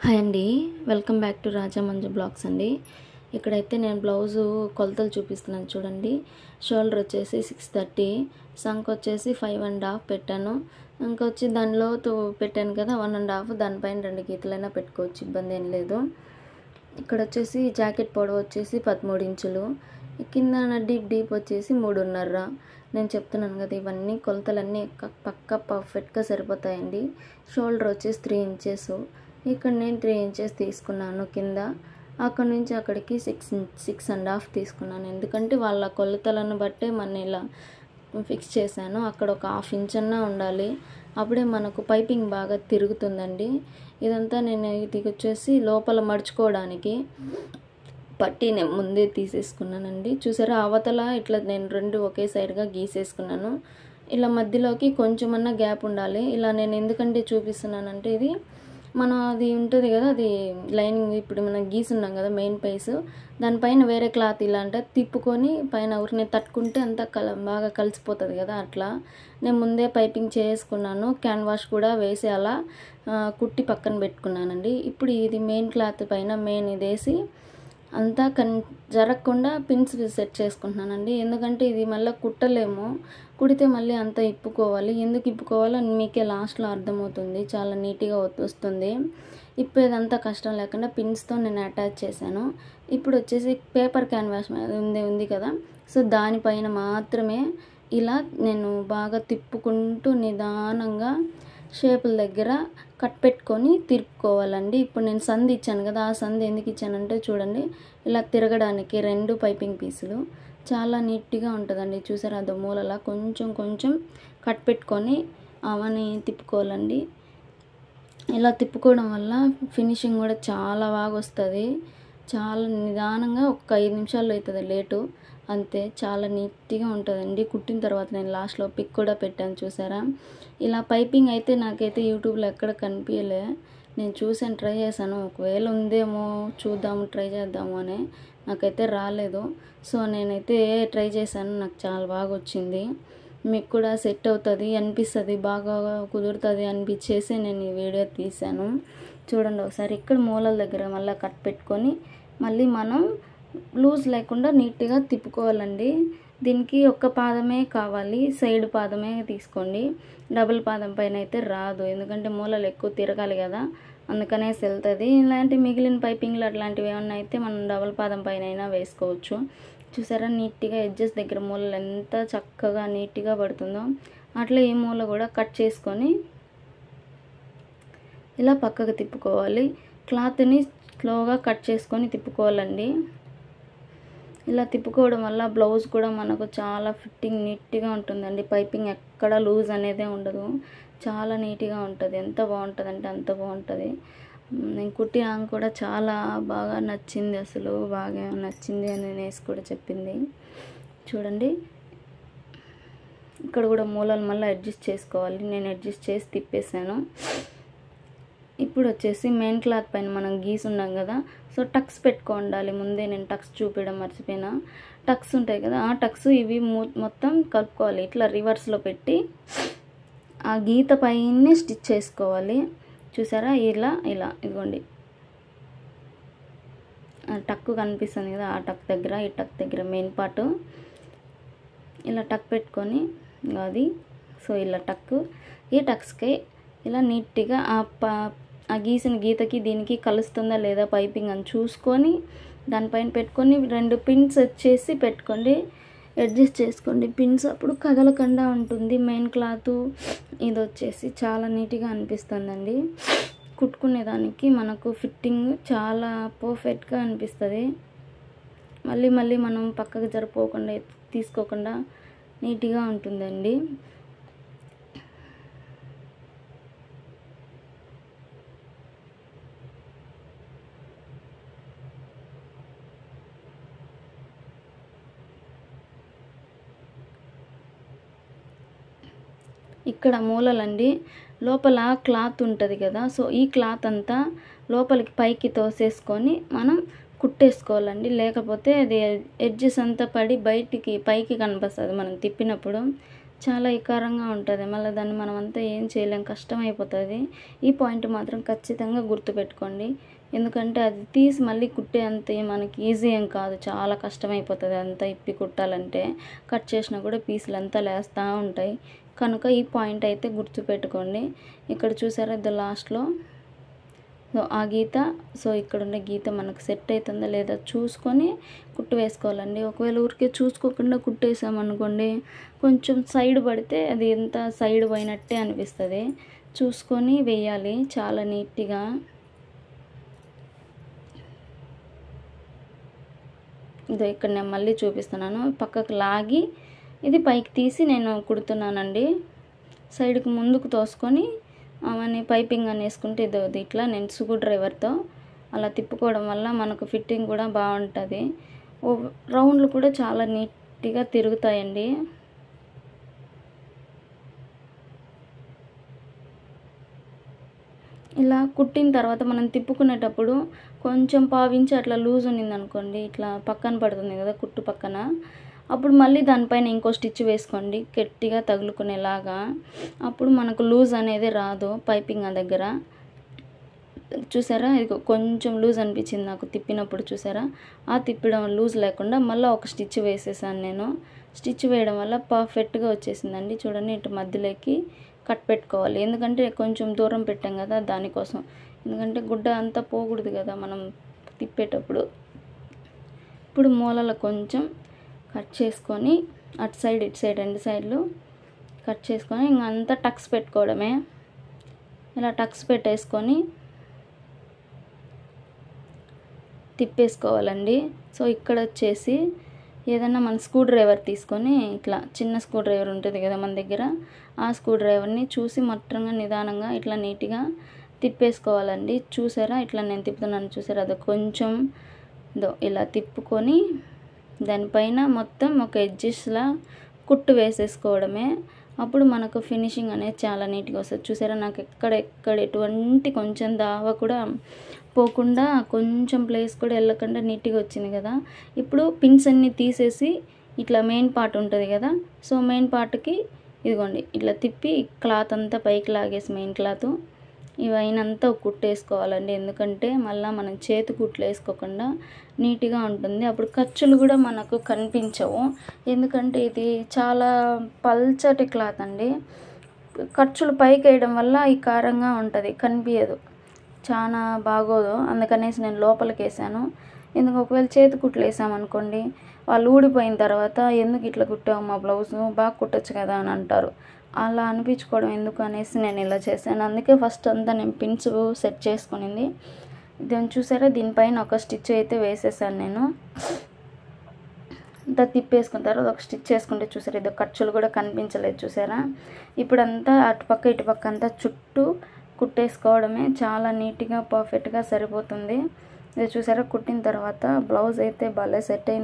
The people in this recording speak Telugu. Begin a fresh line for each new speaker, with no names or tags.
హాయ్ అండి, welcome back to Raja Manju blogs అండి. ఇక్కడైతే నేను బ్లౌజు కొలతలు చూపిస్తున్నాను చూడండి. షోల్డర్ వచ్చేసి 630, సంక్ వచ్చేసి 5.5 పెట్టాను. ఇంకొచ్చి దానిలో పెట్టాను కదా 1.5, దానిపైన 2 గీతలైనా పెట్టుకోవచ్చు, ఇబ్బంది ఏం లేదు. ఇక్కడ వచ్చేసి జాకెట్ పొడవు వచ్చేసి 13 ఇంచులు, కింద డీప్ వచ్చేసి 3.5. నేను చెప్తున్నాను కదా, ఇవన్నీ కొలతలన్నీ పక్కా పర్ఫెక్ట్గా సరిపోతాయండి. షోల్డర్ వచ్చేసి 3 ఇంచెస్, ఇక్కడ నేను 3 ఇంచెస్ తీసుకున్నాను కింద. అక్కడ నుంచి అక్కడికి 6.5 తీసుకున్నాను, ఎందుకంటే వాళ్ళ కొలతలను బట్టే మన ఇలా ఫిక్స్ చేశాను. అక్కడ ఒక 1/2 ఇంచ్ అన్నా ఉండాలి, అప్పుడే మనకు పైపింగ్ బాగా తిరుగుతుందండి. ఇదంతా నేను ఇది వచ్చేసి లోపల మడుచుకోవడానికి పట్టి నేను ముందే తీసేసుకున్నానండి. చూసారా, అవతల ఇట్లా నేను 2 ఒకే సైడ్గా గీసేసుకున్నాను. ఇలా మధ్యలోకి కొంచెమన్నా గ్యాప్ ఉండాలి. ఇలా నేను ఎందుకంటే చూపిస్తున్నానంటే, ఇది మనం అది ఉంటుంది కదా, అది లైనింగ్ ఇప్పుడు మనం గీసున్నాం కదా మెయిన్ పీస్, దానిపైన వేరే క్లాత్ ఇలా అంటే తిప్పుకొని పైన ఊరిని తట్టుకుంటే అంతా బాగా కలిసిపోతుంది కదా. అట్లా నేను ముందే పైపింగ్ చేసుకున్నాను, క్యాన్వాష్ కూడా వేసి అలా కుట్టి పక్కన పెట్టుకున్నానండి. ఇప్పుడు ఇది మెయిన్ క్లాత్ పైన మెయిన్ ఇది వేసి అంతా జరగకుండా పిన్స్ సెట్ చేసుకుంటున్నానండి. ఎందుకంటే ఇది మళ్ళీ కుట్టలేము, కుడితే మళ్ళీ అంతా ఇప్పుకోవాలి. ఎందుకు ఇప్పుకోవాలో మీకే లాస్ట్లో అర్థమవుతుంది, చాలా నీట్గా వస్తుంది. ఇప్పేదంతా కష్టం లేకుండా పిన్స్తో నేను అటాచ్ చేశాను. ఇప్పుడు వచ్చేసి పేపర్ క్యాన్వాస్ ఉంది కదా, సో దానిపైన మాత్రమే ఇలా నేను బాగా తిప్పుకుంటూ నిదానంగా షేపుల దగ్గర కట్ పెట్టుకొని తిరుపుకోవాలండి. ఇప్పుడు నేను సంది ఇచ్చాను కదా, ఆ సంది ఎందుకు ఇచ్చానంటే చూడండి, ఇలా తిరగడానికి 2 పైపింగ్ పీసులు చాలా నీట్గా ఉంటుందండి. చూసారా, అదో మూలలా కొంచెం కొంచెం కట్ పెట్టుకొని అవన్నీ తిప్పుకోవాలండి. ఇలా తిప్పుకోవడం వల్ల ఫినిషింగ్ కూడా చాలా బాగా వస్తుంది. చాలా నిదానంగా ఒక 5 నిమిషాల్లో అవుతుంది, లేటు అంతే. చాలా నీట్గా ఉంటుందండి. కుట్టిన తర్వాత నేను లాస్ట్లో పిక్ కూడా పెట్టాను చూసారా. ఇలా పైపింగ్ అయితే నాకైతే యూట్యూబ్లో ఎక్కడ కనిపించలే, నేను చూసాను, ట్రై చేశాను. ఒకవేళ ఉందేమో చూద్దాము, ట్రై చేద్దాము అని, నాకైతే రాలేదు. సో నేనైతే ట్రై చేశాను, నాకు చాలా బాగా వచ్చింది. మీకు కూడా సెట్ అవుతుంది అనిపిస్తుంది, బాగా కుదురుతుంది అనిపించేసి నేను ఈ వీడియో తీశాను. చూడండి ఒకసారి, ఇక్కడ మూలల దగ్గర మళ్ళీ కట్ పెట్టుకొని మళ్ళీ మనం లూజ్ లేకుండా నీట్గా తిప్పుకోవాలండి. దీనికి ఒక్క పాదమే కావాలి, సైడ్ పాదమే తీసుకోండి, డబుల్ పాదం పైన అయితే రాదు, ఎందుకంటే మూలలు ఎక్కువ తిరగాలి కదా, అందుకనే వెళ్తుంది. ఇలాంటి మిగిలిన పైపింగ్లు అట్లాంటివి ఏమన్నా అయితే మనం డబుల్ పాదం పైన అయినా వేసుకోవచ్చు. చూసారా, నీట్గా ఎడ్జెస్ దగ్గర మూలలు ఎంత చక్కగా నీట్గా పడుతుందో, అట్లా ఈ మూల కూడా కట్ చేసుకొని ఇలా పక్కకు తిప్పుకోవాలి. క్లాత్ని స్లోగా కట్ చేసుకొని తిప్పుకోవాలండి. ఇలా తిప్పుకోవడం వల్ల బ్లౌజ్ కూడా మనకు చాలా ఫిట్టింగ్ నీట్గా ఉంటుందండి. పైపింగ్ ఎక్కడ లూజ్ అనేదే ఉండదు, చాలా నీట్గా ఉంటుంది. ఎంత బాగుంటుంది అంటే అంత బాగుంటుంది. నేను కుట్టి ఆమె కూడా చాలా బాగా నచ్చింది, అసలు బాగా నచ్చింది అని నేనేసి కూడా చెప్పింది. చూడండి, ఇక్కడ కూడా మూలలు మళ్ళీ అడ్జస్ట్ చేసుకోవాలి. నేను అడ్జస్ట్ చేసి తిప్పేసాను. ఇప్పుడు వచ్చేసి మెయిన్ క్లాత్ పైన మనం గీసున్నాం కదా, సో టక్స్ పెట్టుకోండాలి. ముందే నేను టక్స్ చూపించడం మర్చిపోయినా. టక్స్ ఉంటాయి కదా, ఆ టక్స్ ఇవి మొత్తం కలుపుకోవాలి. ఇట్లా రివర్స్లో పెట్టి ఆ గీత పైనే స్టిచ్ చేసుకోవాలి. చూసారా, ఇలా ఇలా ఇదిగోండి, టక్ కనిపిస్తుంది కదా, ఆ టక్ దగ్గర ఈ టక్ దగ్గర మెయిన్ పార్ట్ ఇలా టక్ పెట్టుకొని అది, సో ఇలా టక్, ఈ టక్స్కి ఇలా నీట్గా ఆ గీసిన గీతకి దీనికి కలుస్తుందా లేదా పైపింగ్ అని చూసుకొని దానిపైన పెట్టుకొని 2 పిన్స్ వచ్చేసి పెట్టుకోండి, అడ్జస్ట్ చేసుకోండి పిన్స్, అప్పుడు కదలకుండా ఉంటుంది. మెయిన్ క్లాత్ ఇది వచ్చేసి చాలా నీట్గా అనిపిస్తుందండి. కుట్టుకునేదానికి మనకు ఫిట్టింగ్ చాలా పర్ఫెక్ట్గా అనిపిస్తుంది. మళ్ళీ మళ్ళీ మనం పక్కకు జరిపోకుండా తీసుకోకుండా నీట్గా ఉంటుందండి. ఇక్కడ మూలలండి, లోపల క్లాత్ ఉంటుంది కదా, సో ఈ క్లాత్ అంతా లోపలికి పైకి తోసేసుకొని మనం కుట్టేసుకోవాలండి. లేకపోతే అది ఎడ్జెస్ అంతా పడి పైకి కనిపిస్తుంది మనం తిప్పినప్పుడు, చాలా ఇకారంగా ఉంటుంది. మళ్ళీ దాన్ని మనమంతా ఏం చేయలేం, కష్టమైపోతుంది. ఈ పాయింట్ మాత్రం ఖచ్చితంగా గుర్తుపెట్టుకోండి. ఎందుకంటే అది తీసి మళ్ళీ కుట్టే అంత మనకి ఈజీ ఏం కాదు, చాలా కష్టమైపోతుంది అంతా ఇప్పి కుట్టాలంటే. కట్ చేసినా కూడా పీసులు అంతా లేస్తూ ఉంటాయి. కనుక ఈ పాయింట్ అయితే గుర్తుపెట్టుకోండి. ఇక్కడ చూసారా ఇది లాస్ట్లో సో ఆ గీత, సో ఇక్కడ ఉన్న గీత మనకు సెట్ అవుతుందా లేదా చూసుకొని కుట్టు వేసుకోవాలండి. ఒకవేళ ఊరికే చూసుకోకుండా కుట్టేసామనుకోండి, కొంచెం సైడ్ పడితే అది ఎంత సైడ్ పోయినట్టే అనిపిస్తుంది. చూసుకొని వేయాలి చాలా నీట్గా. ఇదో ఇక్కడ నేను మళ్ళీ చూపిస్తున్నాను. పక్కకు లాగి ఇది పైకి తీసి నేను కుడుతున్నానండి. సైడ్కి ముందుకు తోసుకొని అవన్నీ పైపింగ్ అని వేసుకుంటే ఇదో ఇట్లా నేను స్క్రూ డ్రైవర్తో అలా తిప్పుకోవడం వల్ల మనకు ఫిట్టింగ్ కూడా బాగుంటుంది. రౌండ్లు కూడా చాలా నీట్గా తిరుగుతాయండి. ఇలా కుట్టిన తర్వాత మనం తిప్పుకునేటప్పుడు కొంచెం పావించి అట్లా లూజ్ ఉన్నింది అనుకోండి, ఇట్లా పక్కన పడుతుంది కదా కుట్టు పక్కన, అప్పుడు మళ్ళీ దానిపైన ఇంకో స్టిచ్ వేసుకోండి గట్టిగా తగులుకునేలాగా. అప్పుడు మనకు లూజ్ అనేది రాదు పైపింగ్ దగ్గర. చూసారా ఇది కొంచెం లూజ్ అనిపించింది నాకు తిప్పినప్పుడు, చూసారా ఆ తిప్పడం లూజ్ లేకుండా మళ్ళీ ఒక స్టిచ్ వేసేసాను నేను. స్టిచ్ వేయడం వల్ల పర్ఫెక్ట్గా వచ్చేసిందండి. చూడండి ఇటు మధ్యలోకి కట్ పెట్టుకోవాలి, ఎందుకంటే కొంచెం దూరం పెట్టాం కదా దానికోసం. ఎందుకంటే గుడ్డ అంతా పోకూడదు కదా మనం తిప్పేటప్పుడు. ఇప్పుడు మూలలో కొంచెం కట్ చేసుకొని అటు సైడ్ ఇటు సైడ్ రెండు సైడ్లు కట్ చేసుకొని ఇంకంతా టక్స్ పెట్టుకోవడమే. ఇలా టక్స్ పెట్టేసుకొని తిప్పేసుకోవాలండి. సో ఇక్కడ వచ్చేసి ఏదన్నా మన స్క్రూ డ్రైవర్ తీసుకొని ఇట్లా చిన్న స్క్రూ డ్రైవర్ ఉంటుంది కదా మన దగ్గర, ఆ స్క్రూ డ్రైవర్ని చూసి మొత్తంగా నిదానంగా ఇట్లా నీట్గా తిప్పేసుకోవాలండి. చూసారా ఇట్లా నేను తిప్పుతున్నాను చూసారా, అది కొంచెం ఇలా తిప్పుకొని దానిపైన మొత్తం ఒక ఎడ్జెస్లా కుట్టు వేసేసుకోవడమే. అప్పుడు మనకు ఫినిషింగ్ అనేది చాలా నీట్గా వస్తుంది. చూసారా నాకు ఎక్కడ ఎటువంటి కొంచెం దావ కూడా పోకుండా, కొంచెం ప్లేస్ కూడా వెళ్ళకుండా నీట్గా వచ్చింది కదా. ఇప్పుడు పిన్స్ అన్నీ తీసేసి ఇట్లా మెయిన్ పార్ట్ ఉంటుంది కదా, సో మెయిన్ పార్ట్కి ఇదిగోండి ఇట్లా తిప్పి క్లాత్ అంతా పైకి లాగేసి మెయిన్ క్లాత్ ఇవైనంతా కుట్టేసుకోవాలండి. ఎందుకంటే మళ్ళీ మనం చేతి కుట్లు వేసుకోకుండా నీట్గా ఉంటుంది. అప్పుడు ఖర్చులు కూడా మనకు కనిపించవు, ఎందుకంటే ఇది చాలా పల్చటి క్లాత్ అండి. ఖర్చులు పైకి వేయడం వల్ల ఈ కారంగా ఉంటుంది, కనిపించదు, చాలా బాగోదు. అందుకనేసి నేను లోపలికి వేసాను. ఎందుకు ఒకవేళ చేతి కుట్లు వేసామనుకోండి, వాళ్ళు ఊడిపోయిన తర్వాత ఎందుకు ఇట్లా కుట్టావు మా బ్లౌజు, బాగా కుట్టచ్చు కదా అని అంటారు. అలా అనిపించుకోవడం ఎందుకు అనేసి నేను ఇలా చేశాను. అందుకే ఫస్ట్ అంతా నేను పిన్స్ సెట్ చేసుకునింది. దీన్ని చూసారా దీనిపైన ఒక స్టిచ్ అయితే వేసేసాను నేను. ఇంత తిప్పేసుకున్న తర్వాత ఒక స్టిచ్ వేసుకుంటే చూసారా ఇది ఖర్చులు కూడా కనిపించలేదు చూసారా. ఇప్పుడంతా అటుపక్క ఇటుపక్క అంతా చుట్టూ కుట్టేసుకోవడమే, చాలా నీట్గా పర్ఫెక్ట్గా సరిపోతుంది. ఇది చూసారా కుట్టిన తర్వాత బ్లౌజ్ అయితే భలే సెట్ అయింది.